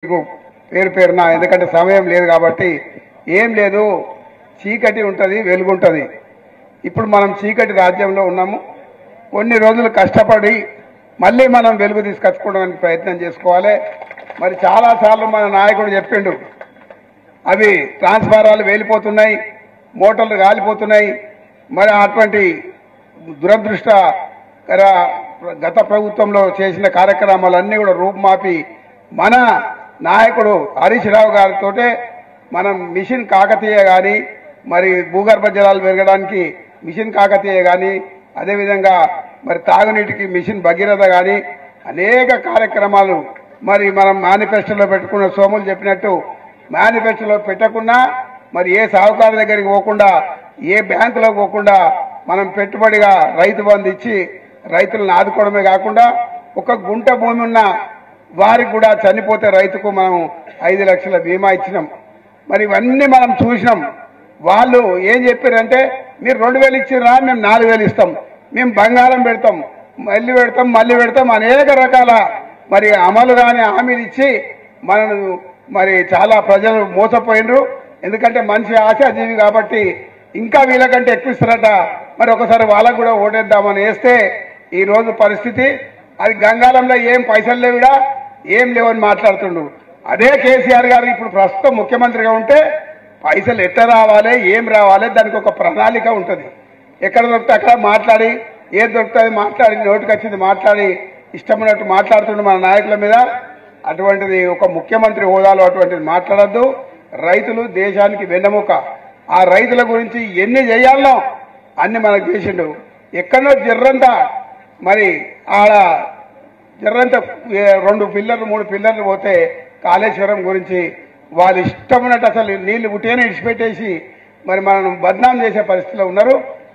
పేరు పేరున ఎందుకంటే సమయం లేదు కాబట్టి ఏం లేదు, చీకటి ఉంటుంది, వెలుగుంటుంది. ఇప్పుడు మనం చీకటి రాజ్యంలో ఉన్నాము. కొన్ని రోజులు కష్టపడి మళ్ళీ మనం వెలుగు తీసుకొచ్చుకోవడానికి ప్రయత్నం చేసుకోవాలి. మరి చాలాసార్లు మన నాయకుడు చెప్పిండు, అవి ట్రాన్స్ఫారాలు వేలిపోతున్నాయి, మోటార్లు కాలిపోతున్నాయి. మరి అటువంటి దురదృష్టకర గత ప్రభుత్వంలో చేసిన కార్యక్రమాలన్నీ కూడా రూపుమాపి మన నాయకుడు హరీష్ రావు గారితో మనం మిషన్ కాకతీయ కానీ, మరి భూగర్భ జలాలు పెరగడానికి మిషన్ కాకతీయ కానీ, అదేవిధంగా మరి తాగునీటికి మిషన్ భగీరథ కానీ అనేక కార్యక్రమాలు మరి మనం మేనిఫెస్టోలో పెట్టుకున్న సోములు చెప్పినట్టు మేనిఫెస్టోలో పెట్టకుండా మరి ఏ సాహుకారు దగ్గరికి పోకుండా ఏ బ్యాంకులకు పోకుండా మనం పెట్టుబడిగా రైతు బంధు ఇచ్చి రైతులను ఆదుకోవడమే కాకుండా ఒక గుంట భూమి ఉన్న వారికి కూడా చనిపోతే రైతుకు మనం 5 లక్షల బీమా ఇచ్చినాం. మరి ఇవన్నీ మనం చూసినాం. వాళ్ళు ఏం చెప్పారంటే, మీరు 2000 ఇచ్చిరా, మేము 4000 ఇస్తాం, మేము బంగారం పెడతాం, మళ్ళీ పెడతాం అనేక రకాల మరి అమలు కాని హామీలు ఇచ్చి మనను మరి చాలా ప్రజలు మోసపోయినరు. ఎందుకంటే మనిషి ఆశాజీవి కాబట్టి ఇంకా వీళ్ళకంటే ఎక్కువ ఇస్తారట. మరి ఒకసారి వాళ్ళకు కూడా ఓటేద్దామని వేస్తే ఈరోజు పరిస్థితి అది గంగాలంలో ఏం పైసలు లేవుడా, ఏం లేవని మాట్లాడుతుండు. అదే కేసీఆర్ గారు ఇప్పుడు ప్రస్తుతం ముఖ్యమంత్రిగా ఉంటే పైసలు ఎట్లా రావాలి, ఏం రావాలి, దానికి ఒక ప్రణాళిక ఉంటుంది. ఎక్కడ దొరికితే అక్కడ మాట్లాడి, ఏది దొరుకుతుంది మాట్లాడి, నోటికి వచ్చింది మాట్లాడి, ఇష్టమైనట్టు మాట్లాడుతుండే మన నాయకుల మీద. అటువంటిది ఒక ముఖ్యమంత్రి హోదాలో అటువంటిది మాట్లాడద్దు. రైతులు దేశానికి వెన్నెముక. ఆ రైతుల గురించి ఎన్ని చేయాలనో అన్ని మనకు చేసిండు. ఎక్కడో జర్రంతా మరి ఆడ జర్రంతా 2 పిల్లర్లు 3 పిల్లర్లు పోతే కాళేశ్వరం గురించి వాళ్ళు ఇష్టమైనట్టు అసలు నీళ్లు ఉట్టిగానే ఇడిచిపెట్టేసి మరి మనం బద్నాం చేసే పరిస్థితిలో ఉన్నారు.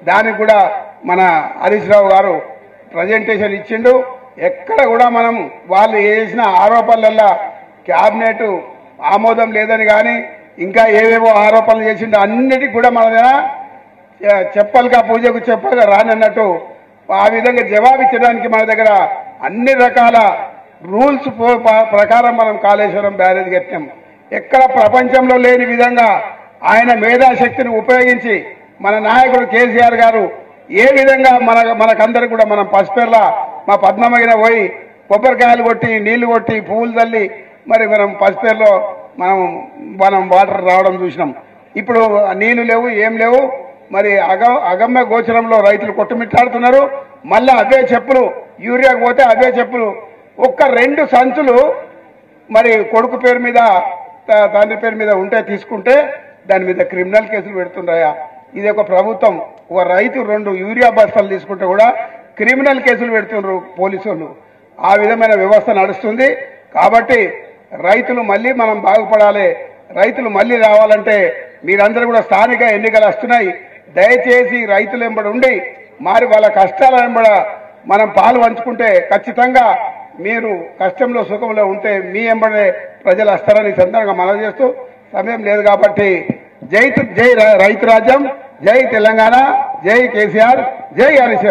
దానికి కూడా మన హరీష్ రావు గారు ప్రజెంటేషన్ ఇచ్చిండు. ఎక్కడ కూడా మనం వాళ్ళు చేసిన ఆరోపణలల్లో క్యాబినెట్ ఆమోదం లేదని కానీ ఇంకా ఏవేవో ఆరోపణలు చేసిండో అన్నిటికీ కూడా మన చెప్పలుగా పూజకు చెప్పలుగా రానన్నట్టు ఆ విధంగా జవాబిచ్చడానికి మన దగ్గర అన్ని రకాల రూల్స్ ప్రకారం మనం కాళేశ్వరం బ్యారేజ్ కట్టాం. ఎక్కడ ప్రపంచంలో లేని విధంగా ఆయన మేధాశక్తిని ఉపయోగించి మన నాయకుడు కేసీఆర్ గారు ఏ విధంగా మనకందరికి కూడా మనం పసిపెర్ల మా పద్మమగిన పోయి కొబ్బరికాయలు కొట్టి నీళ్లు కొట్టి పువ్వులు తల్లి మరి మనం పసిపెర్లో మనం వాటర్ రావడం చూసినాం. ఇప్పుడు నీళ్లు లేవు, ఏం లేవు. మరి అగమ్య గోచరంలో రైతులు కొట్టుమిట్టాడుతున్నారు. మళ్ళీ అవే చెప్పులు యూరియాకు పోతే అవే చెప్పులు ఒక్క 2 సంచులు మరి కొడుకు పేరు మీద తండ్రి పేరు మీద ఉంటే తీసుకుంటే దాని మీద క్రిమినల్ కేసులు పెడుతున్నాయా? ఇది ఒక ప్రభుత్వం. ఒక రైతు 2 యూరియా బస్తాలు తీసుకుంటే కూడా క్రిమినల్ కేసులు పెడుతున్నారు పోలీసు వాళ్ళు. ఆ విధమైన వ్యవస్థ నడుస్తుంది. కాబట్టి రైతులు మళ్ళీ మనం బాగుపడాలి. రైతులు మళ్ళీ రావాలంటే మీరందరూ కూడా స్థానిక ఎన్నికలు వస్తున్నాయి. దయచేసి రైతులు వెంబడి ఉండి మరి వాళ్ళ కష్టాల వెంబడ మనం పాలు పంచుకుంటే ఖచ్చితంగా మీరు కష్టంలో సుఖంలో ఉంటే మీ వెంబడే ప్రజలు వస్తారని సందర్భంగా మనవి చేస్తూ, సమయం లేదు కాబట్టి జై రైతు రాజ్యం, జై తెలంగాణ, జై కేసీఆర్, జై హరీష్.